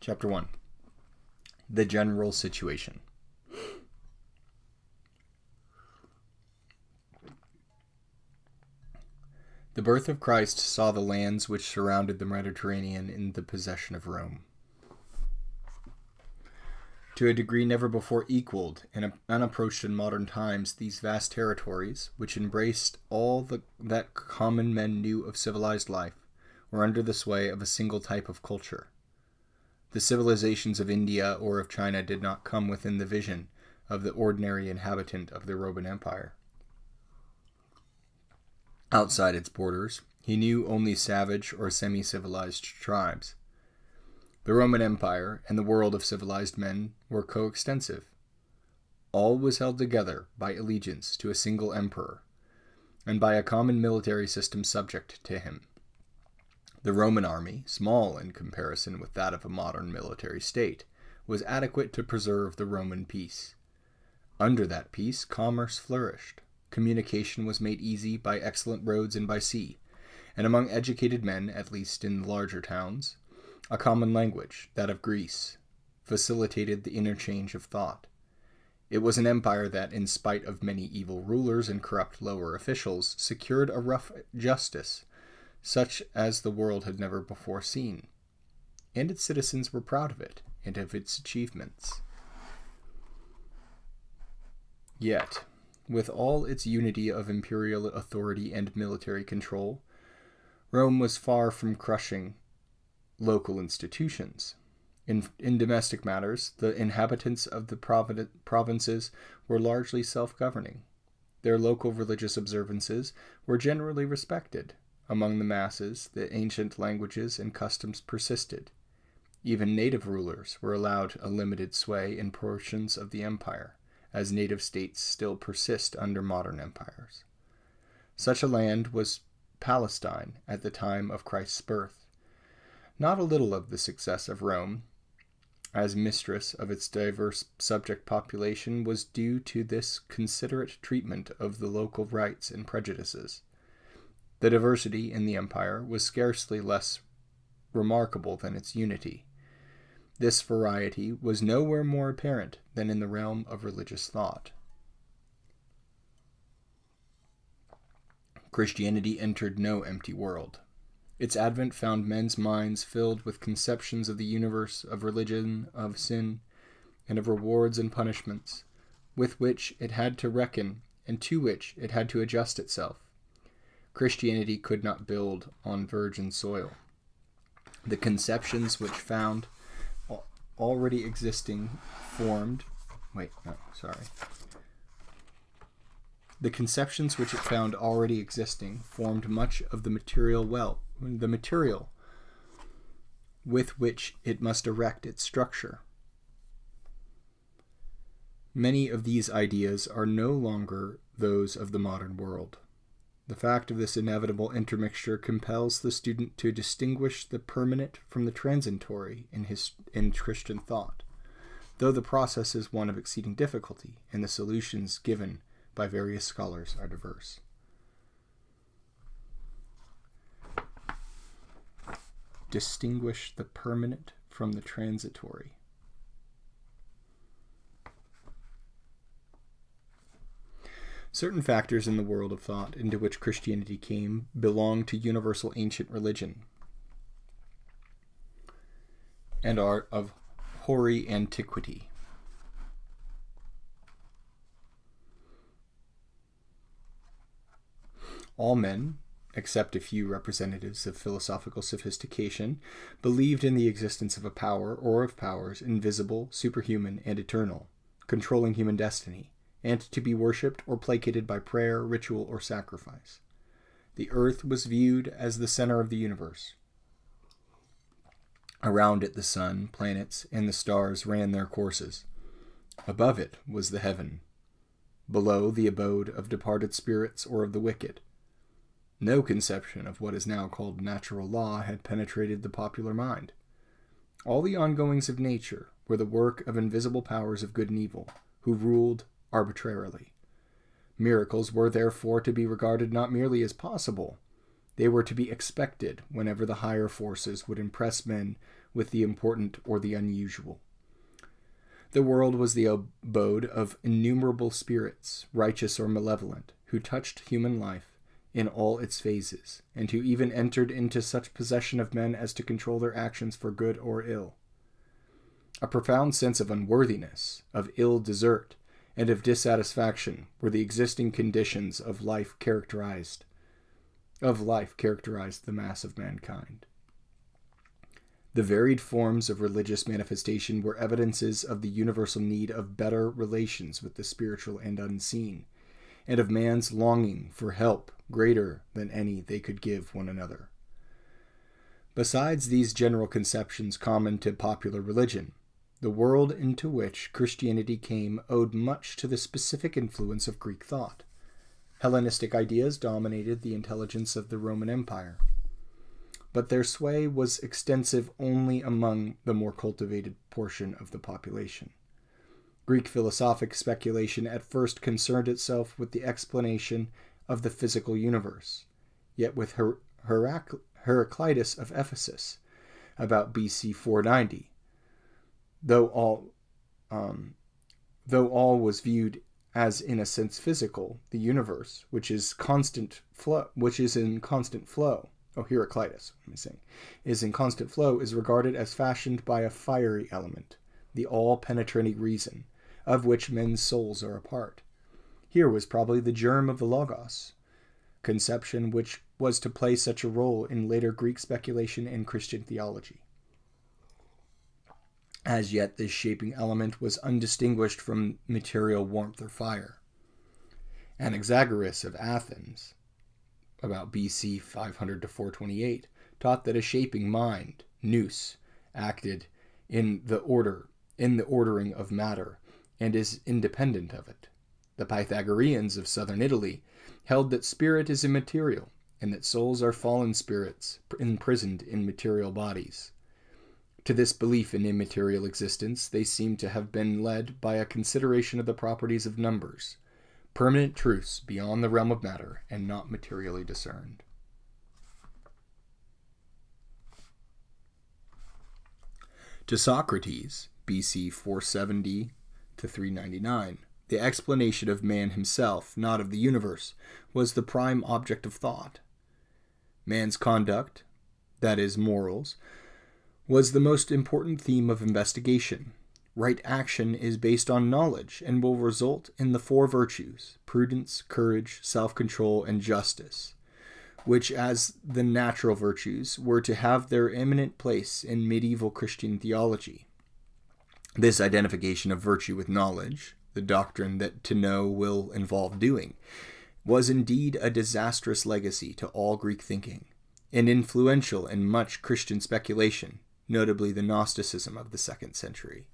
Chapter 1. The General Situation. The birth of Christ saw the lands which surrounded the Mediterranean in the possession of Rome. To a degree never before equaled and unapproached in modern times, these vast territories, which embraced all that common men knew of civilized life, were under the sway of a single type of culture. The civilizations of India or of China did not come within the vision of the ordinary inhabitant of the Roman Empire. Outside its borders, he knew only savage or semi-civilized tribes. The Roman Empire and the world of civilized men were coextensive. All was held together by allegiance to a single emperor, and by a common military system subject to him. The Roman army, small in comparison with that of a modern military state, was adequate to preserve the Roman peace. Under that peace, commerce flourished. Communication was made easy by excellent roads and by sea, and among educated men, at least in the larger towns, a common language, that of Greece, facilitated the interchange of thought. It was an empire that, in spite of many evil rulers and corrupt lower officials, secured a rough justice, such as the world had never before seen, and its citizens were proud of it and of its achievements. Yet, with all its unity of imperial authority and military control, Rome was far from crushing local institutions. In domestic matters, the inhabitants of the provinces were largely self-governing. Their local religious observances were generally respected. Among the masses, the ancient languages and customs persisted. Even native rulers were allowed a limited sway in portions of the empire, as native states still persist under modern empires. Such a land was Palestine at the time of Christ's birth. Not a little of the success of Rome, as mistress of its diverse subject population, was due to this considerate treatment of the local rights and prejudices. The diversity in the empire was scarcely less remarkable than its unity. This variety was nowhere more apparent than in the realm of religious thought. Christianity entered no empty world. Its advent found men's minds filled with conceptions of the universe, of religion, of sin, and of rewards and punishments, with which it had to reckon and to which it had to adjust itself. Christianity could not build on virgin soil. The conceptions which found already existing formed The conceptions which it found already existing formed much of the material with which it must erect its structure. Many of these ideas are no longer those of the modern world. The fact of this inevitable intermixture compels the student to distinguish the permanent from the transitory in Christian thought, though the process is one of exceeding difficulty, and the solutions given by various scholars are diverse. Distinguish the permanent from the transitory. Certain factors in the world of thought into which Christianity came belong to universal ancient religion and are of hoary antiquity. All men, except a few representatives of philosophical sophistication, believed in the existence of a power or of powers invisible, superhuman, and eternal, controlling human destiny, and to be worshipped or placated by prayer, ritual, or sacrifice. The earth was viewed as the center of the universe. Around it the sun, planets, and the stars ran their courses. Above it was the heaven. Below, the abode of departed spirits or of the wicked. No conception of what is now called natural law had penetrated the popular mind. All the ongoings of nature were the work of invisible powers of good and evil, who ruled arbitrarily. Miracles were therefore to be regarded not merely as possible, they were to be expected whenever the higher forces would impress men with the important or the unusual. The world was the abode of innumerable spirits, righteous or malevolent, who touched human life in all its phases, and who even entered into such possession of men as to control their actions for good or ill. A profound sense of unworthiness, of ill desert, and of dissatisfaction were the existing conditions of life characterized the mass of mankind. The varied forms of religious manifestation were evidences of the universal need of better relations with the spiritual and unseen, and of man's longing for help greater than any they could give one another. Besides these general conceptions common to popular religion, the world into which Christianity came owed much to the specific influence of Greek thought. Hellenistic ideas dominated the intelligence of the Roman Empire, but their sway was extensive only among the more cultivated portion of the population. Greek philosophic speculation at first concerned itself with the explanation of the physical universe, yet with Heraclitus of Ephesus, about BC 490, though all was viewed as in a sense physical, the universe, which is in constant flow, is regarded as fashioned by a fiery element, the all-penetrating reason, of which men's souls are a part. Here was probably the germ of the Logos, conception which was to play such a role in later Greek speculation and Christian theology. As yet, this shaping element was undistinguished from material warmth or fire. Anaxagoras of Athens, about BC 500 to 428, taught that a shaping mind, nous, acted in the ordering of matter, and is independent of it. The Pythagoreans of southern Italy held that spirit is immaterial, and that souls are fallen spirits imprisoned in material bodies. To this belief in immaterial existence, they seem to have been led by a consideration of the properties of numbers, permanent truths beyond the realm of matter and not materially discerned. To Socrates, BC 470 to 399, the explanation of man himself, not of the universe, was the prime object of thought. Man's conduct, that is, morals, was the most important theme of investigation. Right action is based on knowledge and will result in the four virtues, prudence, courage, self-control, and justice, which, as the natural virtues, were to have their eminent place in medieval Christian theology. This identification of virtue with knowledge, the doctrine that to know will involve doing, was indeed a disastrous legacy to all Greek thinking, and influential in much Christian speculation, notably the Gnosticism of the 2nd century.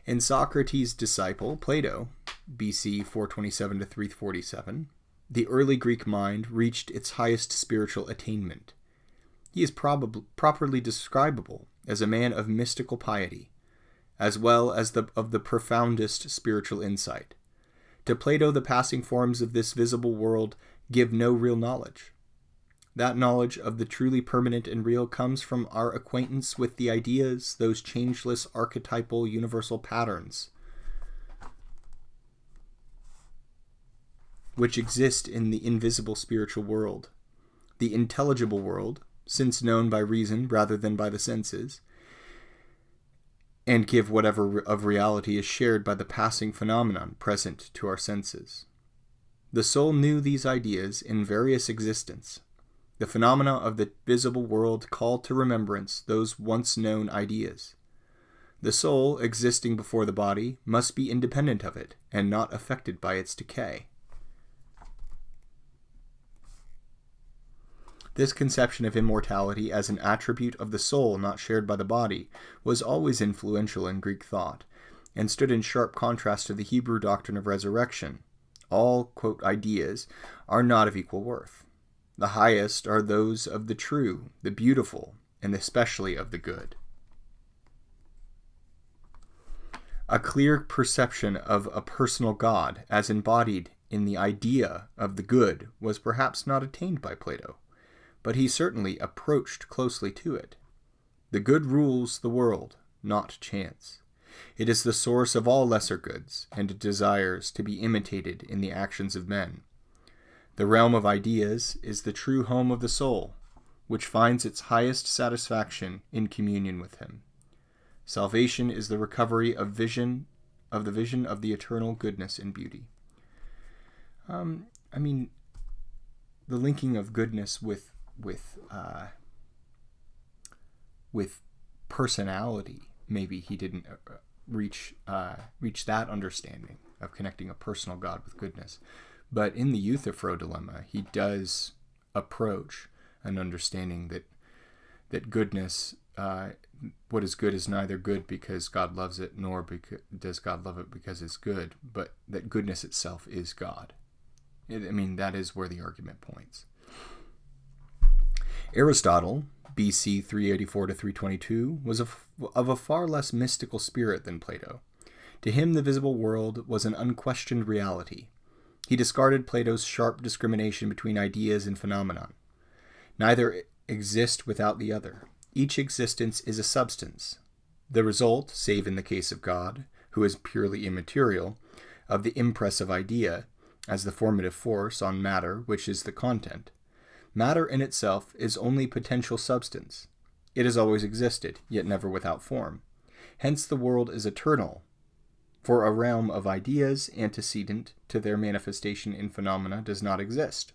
In Socrates' disciple, Plato, BC 427 to 347, the early Greek mind reached its highest spiritual attainment. He is properly describable as a man of mystical piety, as well as of the profoundest spiritual insight. To Plato, the passing forms of this visible world give no real knowledge. That knowledge of the truly permanent and real comes from our acquaintance with the ideas, those changeless archetypal universal patterns which exist in the invisible spiritual world. The intelligible world, since known by reason rather than by the senses, and give whatever of reality is shared by the passing phenomenon present to our senses. The soul knew these ideas in various existence. The phenomena of the visible world called to remembrance those once known ideas. The soul, existing before the body, must be independent of it, and not affected by its decay. This conception of immortality as an attribute of the soul not shared by the body was always influential in Greek thought, and stood in sharp contrast to the Hebrew doctrine of resurrection. All, quote, ideas are not of equal worth. The highest are those of the true, the beautiful, and especially of the good. A clear perception of a personal God, as embodied in the idea of the good was perhaps not attained by Plato, but he certainly approached closely to it. The good rules the world, not chance. It is the source of all lesser goods, and it desires to be imitated in the actions of men. The realm of ideas is the true home of the soul, which finds its highest satisfaction in communion with him. Salvation is the recovery of the vision of the eternal goodness and beauty. The linking of goodness with personality. Maybe he didn't reach that understanding of connecting a personal God with goodness. But in the Euthyphro dilemma, he does approach an understanding that goodness, what is good is neither good because God loves it, nor does God love it because it's good, but that goodness itself is God. That is where the argument points. Aristotle, BC 384 to 322, was of a far less mystical spirit than Plato. To him, the visible world was an unquestioned reality. He discarded Plato's sharp discrimination between ideas and phenomenon. Neither exist without the other. Each existence is a substance. The result, save in the case of God, who is purely immaterial, of the impressive idea as the formative force on matter, which is the content. Matter in itself is only potential substance. It has always existed, yet never without form. Hence the world is eternal, for a realm of ideas antecedent to their manifestation in phenomena does not exist.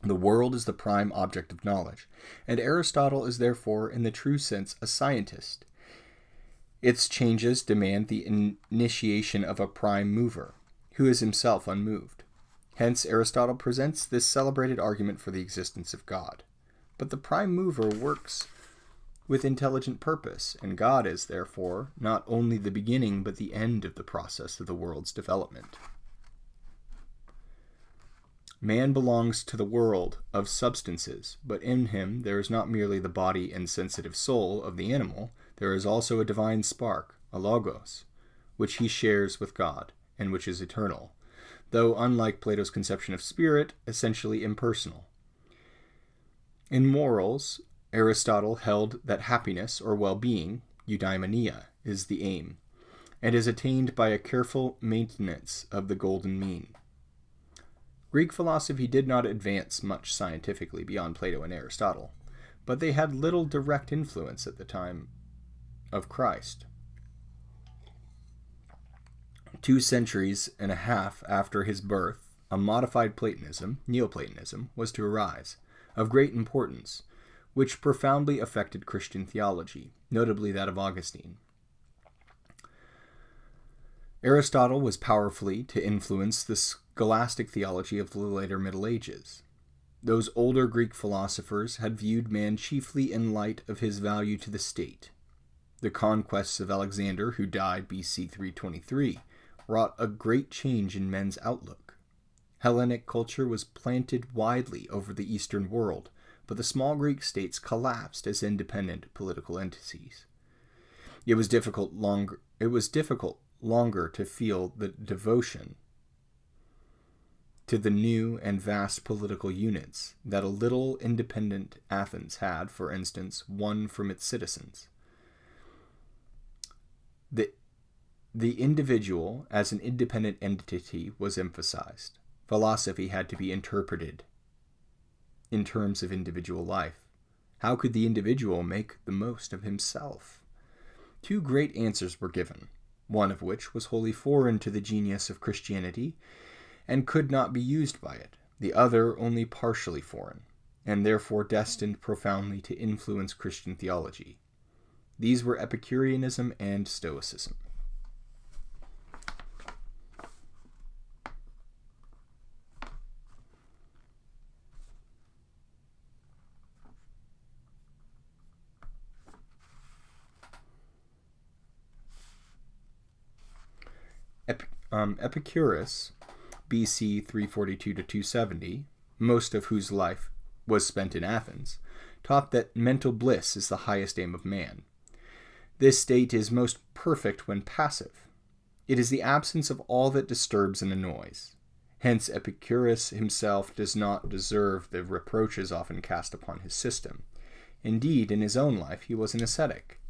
The world is the prime object of knowledge, and Aristotle is therefore, in the true sense, a scientist. Its changes demand the initiation of a prime mover, who is himself unmoved. Hence, Aristotle presents this celebrated argument for the existence of God. But the prime mover works with intelligent purpose, and God is, therefore, not only the beginning but the end of the process of the world's development. Man belongs to the world of substances, but in him there is not merely the body and sensitive soul of the animal, there is also a divine spark, a logos, which he shares with God, and which is eternal, though, unlike Plato's conception of spirit, essentially impersonal. In morals, Aristotle held that happiness or well-being, eudaimonia, is the aim, and is attained by a careful maintenance of the golden mean. Greek philosophy did not advance much scientifically beyond Plato and Aristotle, but they had little direct influence at the time of Christ. 2 centuries and a half after his birth, a modified Platonism, Neoplatonism, was to arise, of great importance, which profoundly affected Christian theology, notably that of Augustine. Aristotle was powerfully to influence the scholastic theology of the later Middle Ages. Those older Greek philosophers had viewed man chiefly in light of his value to the state. The conquests of Alexander, who died BC 323, wrought a great change in men's outlook. Hellenic culture was planted widely over the Eastern world, but the small Greek states collapsed as independent political entities. It was difficult longer to feel the devotion to the new and vast political units that a little independent Athens had, for instance, won from its citizens. The individual as an independent entity was emphasized. Philosophy had to be interpreted in terms of individual life. How could the individual make the most of himself? 2 great answers were given, one of which was wholly foreign to the genius of Christianity and could not be used by it, the other only partially foreign, and therefore destined profoundly to influence Christian theology. These were Epicureanism and Stoicism. Epicurus, BC 342 to 270, most of whose life was spent in Athens, taught that mental bliss is the highest aim of man. This state is most perfect when passive. It is the absence of all that disturbs and annoys. Hence, Epicurus himself does not deserve the reproaches often cast upon his system. Indeed, in his own life, he was an ascetic.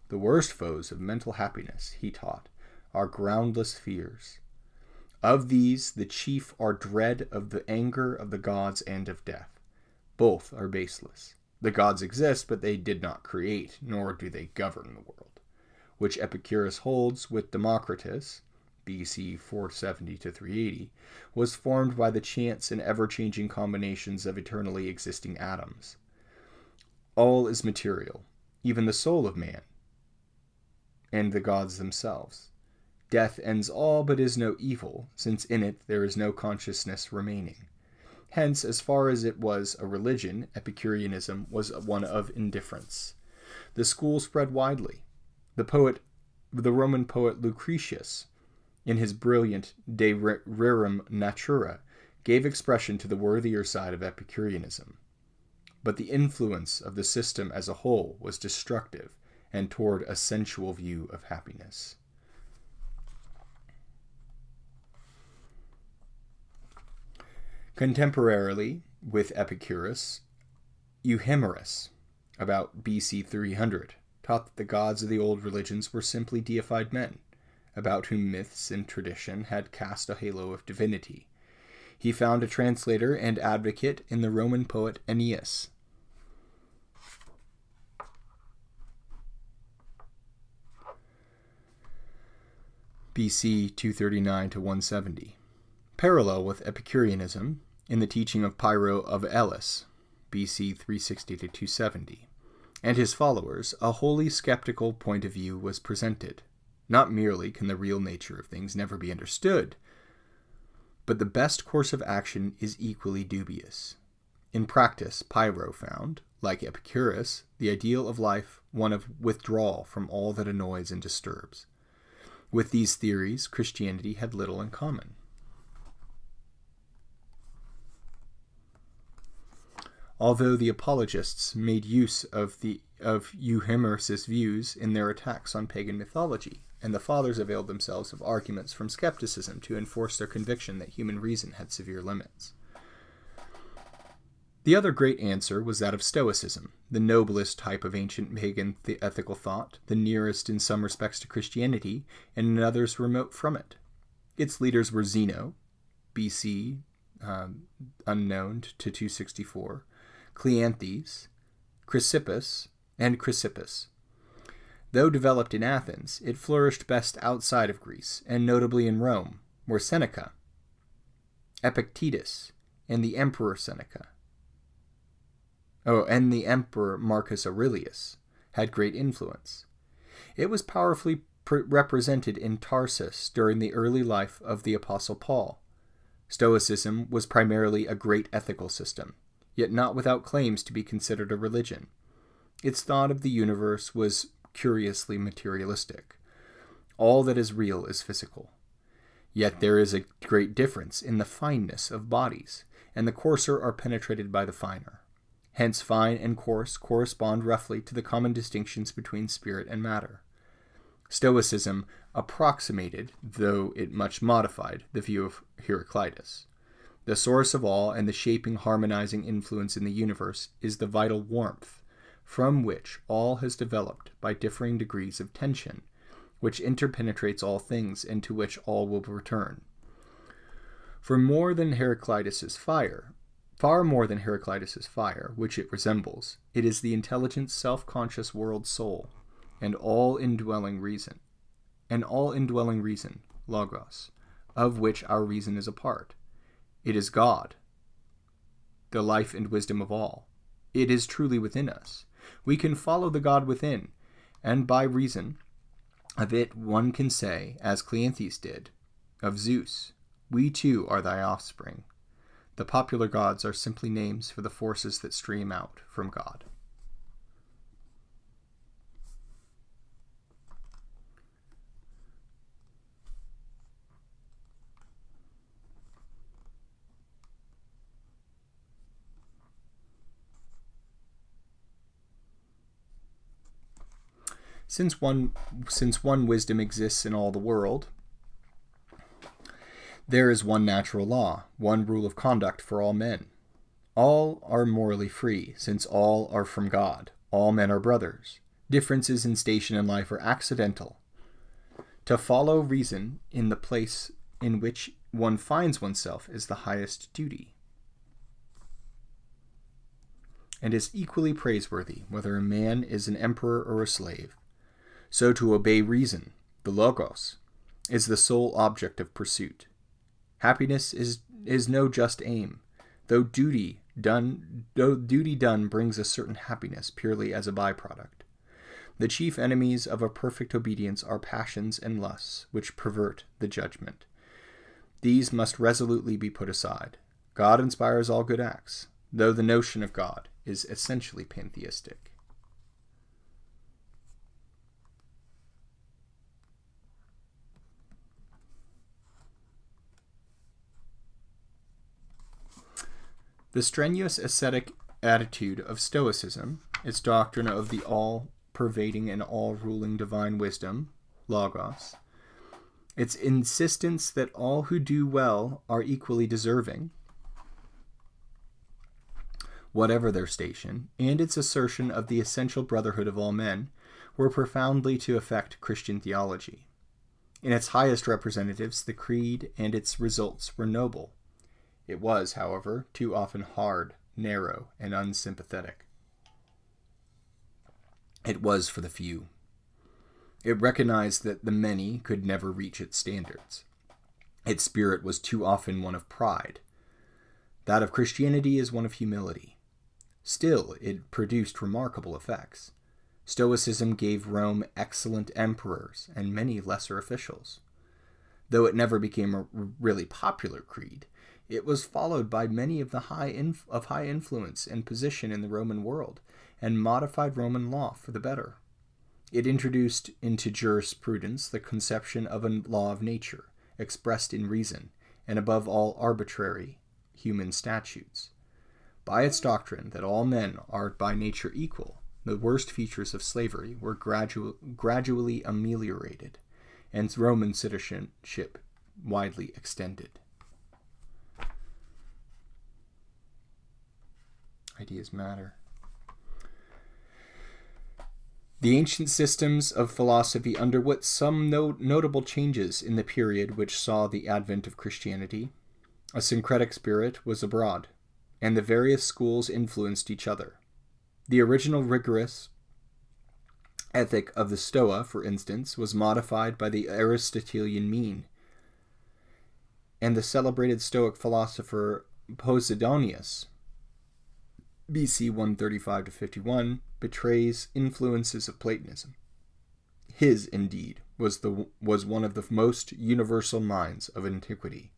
The worst foes of mental happiness, he taught, are groundless fears. Of these, the chief are dread of the anger of the gods and of death. Both are baseless. The gods exist, but they did not create, nor do they govern the world, which Epicurus holds with Democritus, BC 470 to 380, was formed by the chance and ever-changing combinations of eternally existing atoms. All is material, even the soul of man, and the gods themselves. Death ends all, but is no evil, since in it there is no consciousness remaining. Hence, as far as it was a religion, Epicureanism was one of indifference. The school spread widely. The Roman poet Lucretius, in his brilliant De Rerum Natura, gave expression to the worthier side of Epicureanism. But the influence of the system as a whole was destructive and toward a sensual view of happiness. Contemporarily with Epicurus, Euhemerus, about BC 300, taught that the gods of the old religions were simply deified men, about whom myths and tradition had cast a halo of divinity. He found a translator and advocate in the Roman poet Aeneas. BC 239 to 170. Parallel with Epicureanism, in the teaching of Pyrrho of Elis, BC 360 to 270, and his followers, a wholly skeptical point of view was presented. Not merely can the real nature of things never be understood, but the best course of action is equally dubious. In practice, Pyrrho found, like Epicurus, the ideal of life one of withdrawal from all that annoys and disturbs. With these theories, Christianity had little in common. Although the apologists made use of Euhemerus' views in their attacks on pagan mythology, and the fathers availed themselves of arguments from skepticism to enforce their conviction that human reason had severe limits. The other great answer was that of Stoicism, the noblest type of ancient pagan ethical thought, the nearest in some respects to Christianity, and in others remote from it. Its leaders were Zeno, BC unknown to 264, Cleanthes, Chrysippus, and Chrysippus. Though developed in Athens, it flourished best outside of Greece, and notably in Rome, where Seneca, Epictetus, and the Emperor Marcus Aurelius had great influence. It was powerfully represented in Tarsus during the early life of the Apostle Paul. Stoicism was primarily a great ethical system, yet not without claims to be considered a religion. Its thought of the universe was curiously materialistic. All that is real is physical. Yet there is a great difference in the fineness of bodies, and the coarser are penetrated by the finer. Hence, fine and coarse correspond roughly to the common distinctions between spirit and matter. Stoicism approximated, though it much modified, the view of Heraclitus. The source of all and the shaping, harmonizing influence in the universe is the vital warmth, from which all has developed by differing degrees of tension, which interpenetrates all things and to which all will return. Far more than Heraclitus's fire, which it resembles, it is the intelligent, self-conscious world soul, and all indwelling reason, logos, of which our reason is a part. It is God, the life and wisdom of all. It is truly within us. We can follow the God within, and by reason of it one can say, as Cleanthes did, of Zeus, we too are thy offspring. The popular gods are simply names for the forces that stream out from God. Since one wisdom exists in all the world, There is one natural law, one rule of conduct for all men. All are morally free, since all are from God. All men are brothers. Differences in station in life are accidental. To follow reason in the place in which one finds oneself is the highest duty, and is equally praiseworthy, whether a man is an emperor or a slave. So to obey reason, the Logos, is the sole object of pursuit. Happiness is no just aim, though duty done brings a certain happiness purely as a byproduct. The chief enemies of a perfect obedience are passions and lusts, which pervert the judgment. These must resolutely be put aside. God inspires all good acts, though the notion of God is essentially pantheistic. The strenuous ascetic attitude of Stoicism, its doctrine of the all-pervading and all-ruling divine wisdom, Logos, its insistence that all who do well are equally deserving, whatever their station, and its assertion of the essential brotherhood of all men, were profoundly to affect Christian theology. In its highest representatives, the creed and its results were noble. It was, however, too often hard, narrow, and unsympathetic. It was for the few. It recognized that the many could never reach its standards. Its spirit was too often one of pride. That of Christianity is one of humility. Still, it produced remarkable effects. Stoicism gave Rome excellent emperors and many lesser officials. Though it never became a really popular creed, it was followed by many of the high influence and position in the Roman world, and modified Roman law for the better. It introduced into jurisprudence the conception of a law of nature, expressed in reason, and above all arbitrary human statutes. By its doctrine that all men are by nature equal, the worst features of slavery were gradually ameliorated, and Roman citizenship widely extended. Ideas matter. The ancient systems of philosophy underwent some notable changes in the period which saw the advent of Christianity. A syncretic spirit was abroad, and the various schools influenced each other. The original rigorous ethic of the Stoa, for instance, was modified by the Aristotelian mean, and the celebrated Stoic philosopher Posidonius, BC 135-51, betrays influences of Platonism. His, indeed, was one of the most universal minds of antiquity.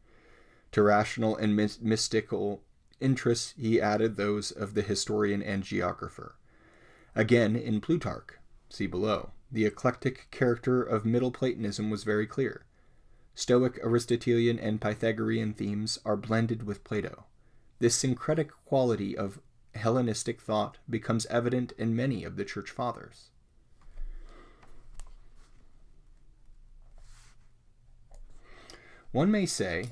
To rational and mystical interests he added those of the historian and geographer. Again, in Plutarch, see below, the eclectic character of Middle Platonism was very clear. Stoic, Aristotelian, and Pythagorean themes are blended with Plato. This syncretic quality of Hellenistic thought becomes evident in many of the Church Fathers. One may say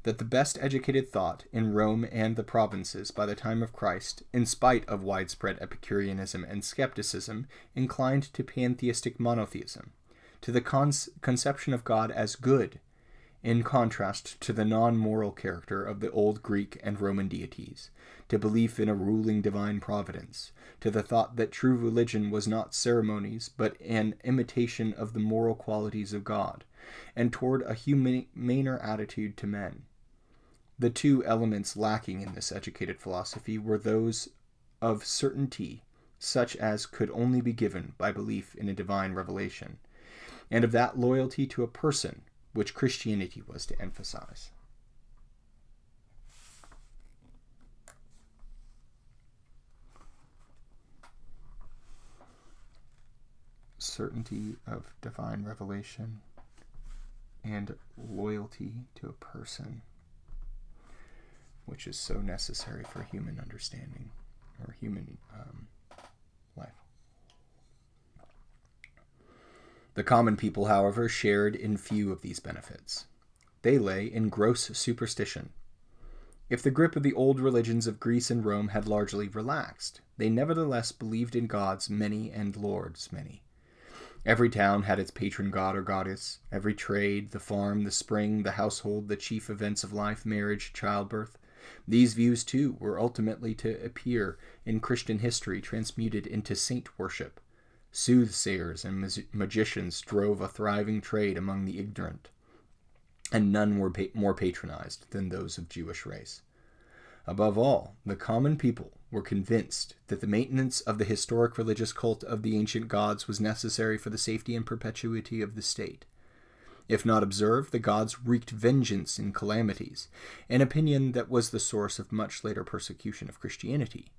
that the best educated thought in Rome and the provinces by the time of Christ, in spite of widespread Epicureanism and skepticism, inclined to pantheistic monotheism, to the conception of God as good, in contrast to the non-moral character of the old Greek and Roman deities, to belief in a ruling divine providence, to the thought that true religion was not ceremonies but an imitation of the moral qualities of God, and toward a humaner attitude to men. The two elements lacking in this educated philosophy were those of certainty, such as could only be given by belief in a divine revelation, and of that loyalty to a person which Christianity was to emphasize. Certainty of divine revelation and loyalty to a person, which is so necessary for human understanding or human life. The common people, however, shared in few of these benefits. They lay in gross superstition. If the grip of the old religions of Greece and Rome had largely relaxed, they nevertheless believed in gods many and lords many. Every town had its patron god or goddess. Every trade, the farm, the spring, the household, the chief events of life, marriage, childbirth. These views, too, were ultimately to appear in Christian history transmuted into saint worship. Soothsayers and magicians drove a thriving trade among the ignorant, and none were more patronized than those of Jewish race. Above all, the common people were convinced that the maintenance of the historic religious cult of the ancient gods was necessary for the safety and perpetuity of the state. If not observed, the gods wreaked vengeance in calamities, an opinion that was the source of much later persecution of Christianity.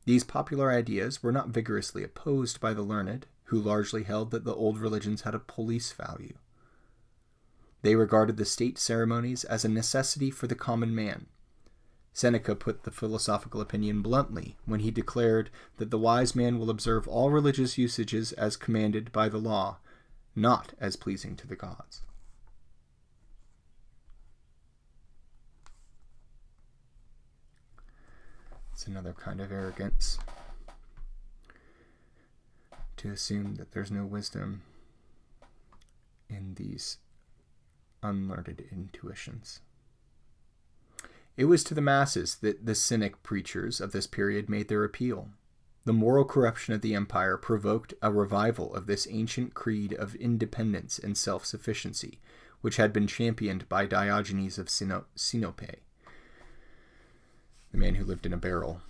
These popular ideas were not vigorously opposed by the learned, who largely held that the old religions had a police value. They regarded the state ceremonies as a necessity for the common man. Seneca put the philosophical opinion bluntly when he declared that the wise man will observe all religious usages as commanded by the law, not as pleasing to the gods. It's another kind of arrogance to assume that there's no wisdom in these unlearned intuitions. It was to the masses that the cynic preachers of this period made their appeal. The moral corruption of the empire provoked a revival of this ancient creed of independence and self-sufficiency, which had been championed by Diogenes of Sinope, the man who lived in a barrel.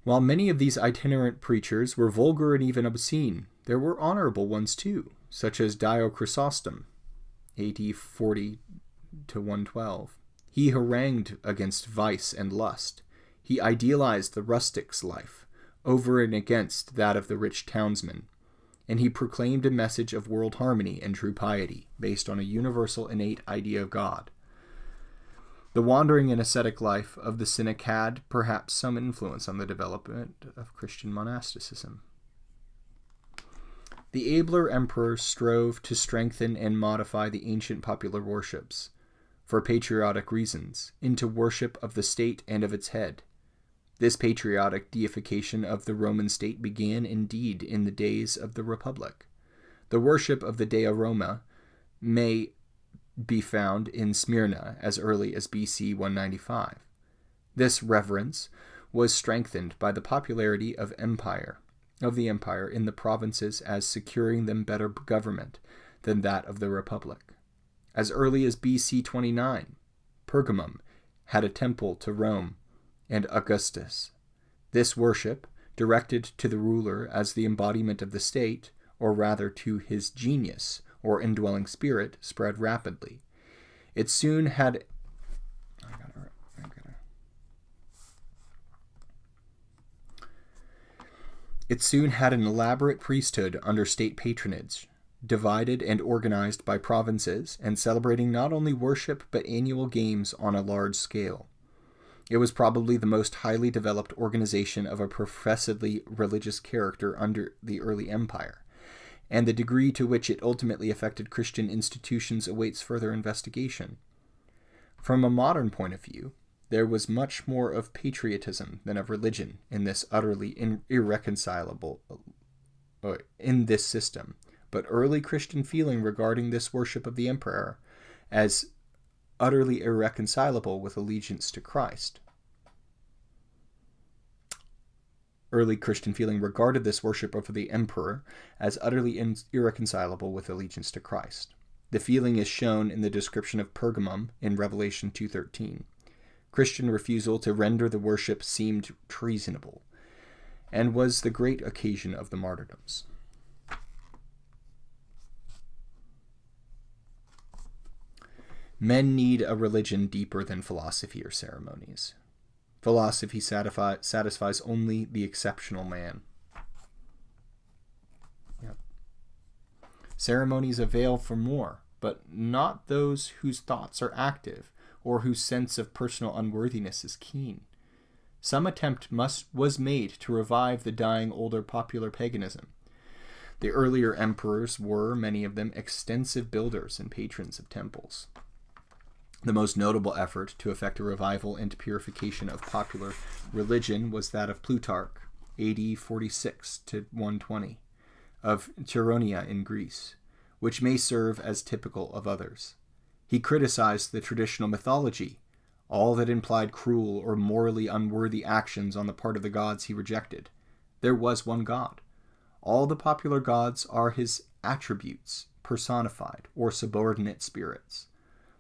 While many of these itinerant preachers were vulgar and even obscene, there were honorable ones too, such as Dio Chrysostom, AD 40 to 112. He harangued against vice and lust. He idealized the rustic's life over and against that of the rich townsman, and he proclaimed a message of world harmony and true piety based on a universal innate idea of God. The wandering and ascetic life of the cynic had, perhaps, some influence on the development of Christian monasticism. The abler emperors strove to strengthen and modify the ancient popular worships, for patriotic reasons, into worship of the state and of its head. This patriotic deification of the Roman state began indeed in the days of the Republic. The worship of the Dea Roma may be found in Smyrna as early as BC 195. This reverence was strengthened by the popularity of the empire in the provinces as securing them better government than that of the Republic. As early as BC 29, Pergamum had a temple to Rome and Augustus. This worship, directed to the ruler as the embodiment of the state, or rather to his genius or indwelling spirit, spread rapidly. It soon had an elaborate priesthood under state patronage, divided and organized by provinces, and celebrating not only worship but annual games on a large scale. It was probably the most highly developed organization of a professedly religious character under the early empire, and the degree to which it ultimately affected Christian institutions awaits further investigation. From a modern point of view, there was much more of patriotism than of religion in this utterly irreconcilable in this system, but early Christian feeling regarding this worship of the emperor as utterly irreconcilable with allegiance to Christ. Early Christian feeling regarded this worship of the emperor as utterly irreconcilable with allegiance to Christ. The feeling is shown in the description of Pergamum in Revelation 2:13. Christian refusal to render the worship seemed treasonable, and was the great occasion of the martyrdoms. Men need a religion deeper than philosophy or ceremonies. Philosophy satisfies only the exceptional man. Yep. Ceremonies avail for more, but not those whose thoughts are active or whose sense of personal unworthiness is keen. Some attempt was made to revive the dying older popular paganism. The earlier emperors were, many of them, extensive builders and patrons of temples. The most notable effort to effect a revival and purification of popular religion was that of Plutarch, AD 46 to 120, of Chaeronea in Greece, which may serve as typical of others. He criticized the traditional mythology. All that implied cruel or morally unworthy actions on the part of the gods he rejected. There was one God. All the popular gods are his attributes, personified or subordinate spirits.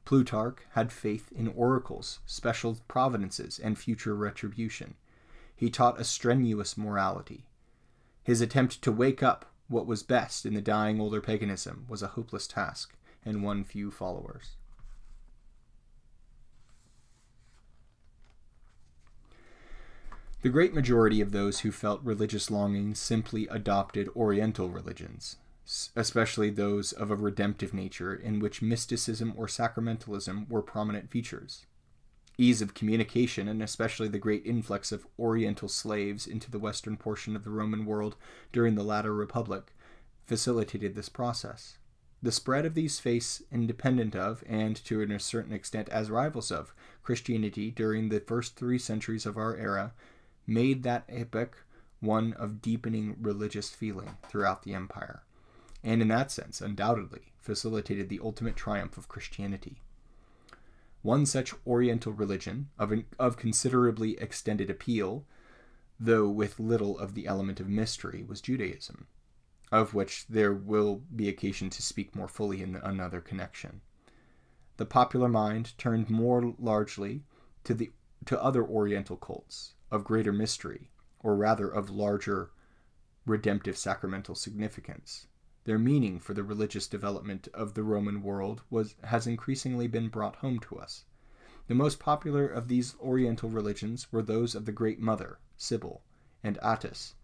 Plutarch had faith in oracles, special providences, and future retribution. He taught a strenuous morality. His attempt to wake up what was best in the dying older paganism was a hopeless task, and won few followers. The great majority of those who felt religious longings simply adopted Oriental religions, especially those of a redemptive nature in which mysticism or sacramentalism were prominent features. Ease of communication, and especially the great influx of Oriental slaves into the western portion of the Roman world during the latter Republic, facilitated this process. The spread of these faiths independent of, and to a certain extent as rivals of, Christianity during the first 3 centuries of our era made that epoch one of deepening religious feeling throughout the empire, and in that sense, undoubtedly, facilitated the ultimate triumph of Christianity. One such Oriental religion, of considerably extended appeal, though with little of the element of mystery, was Judaism, of which there will be occasion to speak more fully in another connection. The popular mind turned more largely to other Oriental cults, of greater mystery, or rather of larger redemptive sacramental significance. Their meaning for the religious development of the Roman world has increasingly been brought home to us. The most popular of these Oriental religions were those of the Great Mother, Sibyl, and Attis,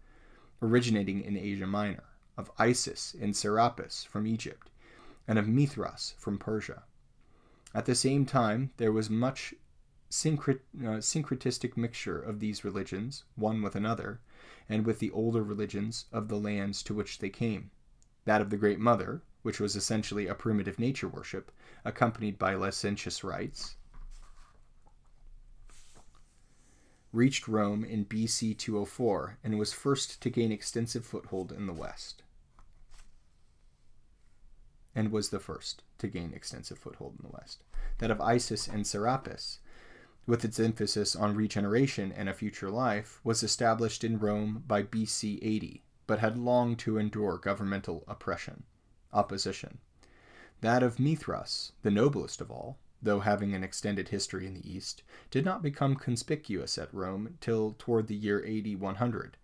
originating in Asia Minor, of Isis and Serapis from Egypt, and of Mithras from Persia. At the same time, there was much syncretistic mixture of these religions, one with another, and with the older religions of the lands to which they came. That of the Great Mother, which was essentially a primitive nature worship, accompanied by licentious rites, reached Rome in BC 204 and was first to gain extensive foothold in the West. That of Isis and Serapis, with its emphasis on regeneration and a future life, was established in Rome by BC 80, but had long to endure governmental opposition. That of Mithras, the noblest of all, though having an extended history in the East, did not become conspicuous at Rome till toward the year AD 100,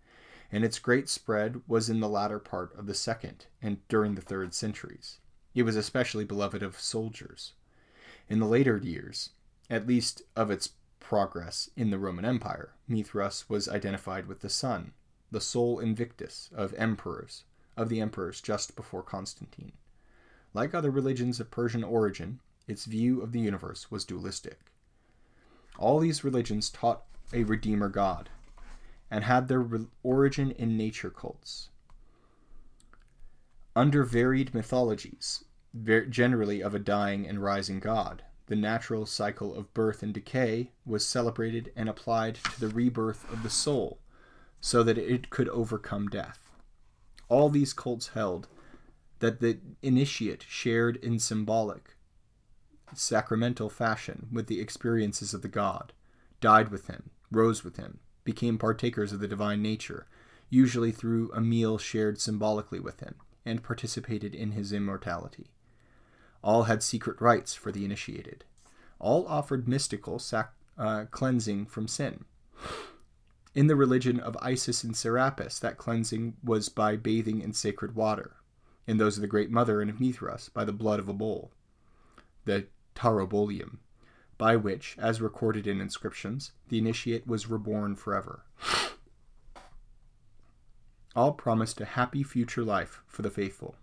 and its great spread was in the latter part of the 2nd and during the 3rd centuries. It was especially beloved of soldiers. In the later years, at least of its progress in the Roman Empire, Mithras was identified with the sun, the sole Invictus of the emperors just before Constantine. Like other religions of Persian origin, its view of the universe was dualistic. All these religions taught a Redeemer God, and had their origin in nature cults. Under varied mythologies, generally of a dying and rising God, the natural cycle of birth and decay was celebrated and applied to the rebirth of the soul, so that it could overcome death. All these cults held that the initiate shared in symbolic, sacramental fashion with the experiences of the God, died with him, rose with him, became partakers of the divine nature, usually through a meal shared symbolically with him, and participated in his immortality. All had secret rites for the initiated. All offered mystical cleansing from sin. In the religion of Isis and Serapis, that cleansing was by bathing in sacred water. In those of the Great Mother and of Mithras, by the blood of a bull, the tarobolium, by which, as recorded in inscriptions, the initiate was reborn forever. All promised a happy future life for the faithful.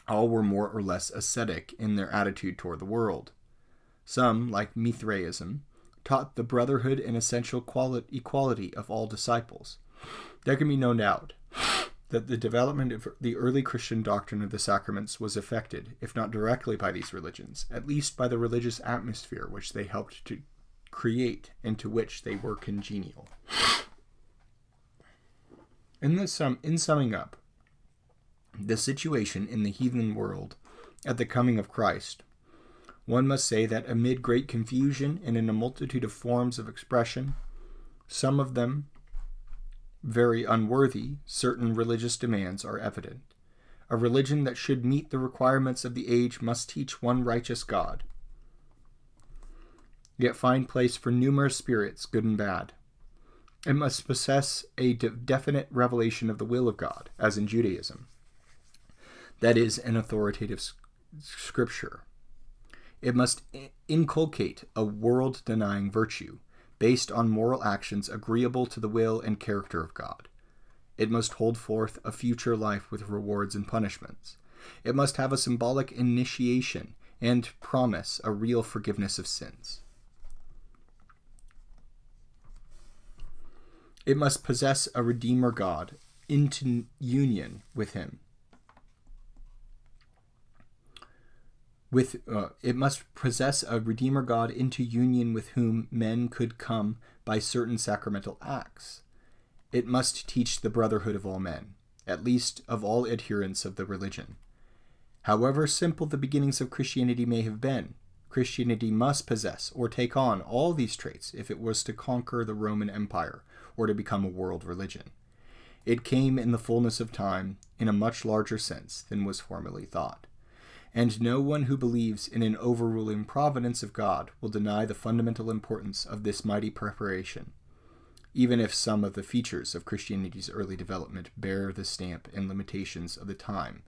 All were more or less ascetic in their attitude toward the world. Some, like Mithraism, taught the brotherhood and essential equality of all disciples. There can be no doubt that the development of the early Christian doctrine of the sacraments was affected, if not directly by these religions, at least by the religious atmosphere which they helped to create and to which they were congenial. In summing up, the situation in the heathen world at the coming of Christ, one must say that amid great confusion and in a multitude of forms of expression, some of them very unworthy, certain religious demands are evident. A religion that should meet the requirements of the age must teach one righteous God, yet find place for numerous spirits, good and bad. It must possess a definite revelation of the will of God, as in Judaism. That is, an authoritative scripture. It must inculcate a world-denying virtue, based on moral actions agreeable to the will and character of God. It must hold forth a future life with rewards and punishments. It must have a symbolic initiation and promise a real forgiveness of sins. It must possess a Redeemer God into union with Him. It must possess a Redeemer God into union with whom men could come by certain sacramental acts. It must teach the brotherhood of all men, at least of all adherents of the religion. However simple the beginnings of Christianity may have been, Christianity must possess or take on all these traits if it was to conquer the Roman Empire or to become a world religion. It came in the fullness of time in a much larger sense than was formerly thought. And no one who believes in an overruling providence of God will deny the fundamental importance of this mighty preparation, even if some of the features of Christianity's early development bear the stamp and limitations of the time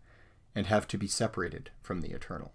and have to be separated from the eternal.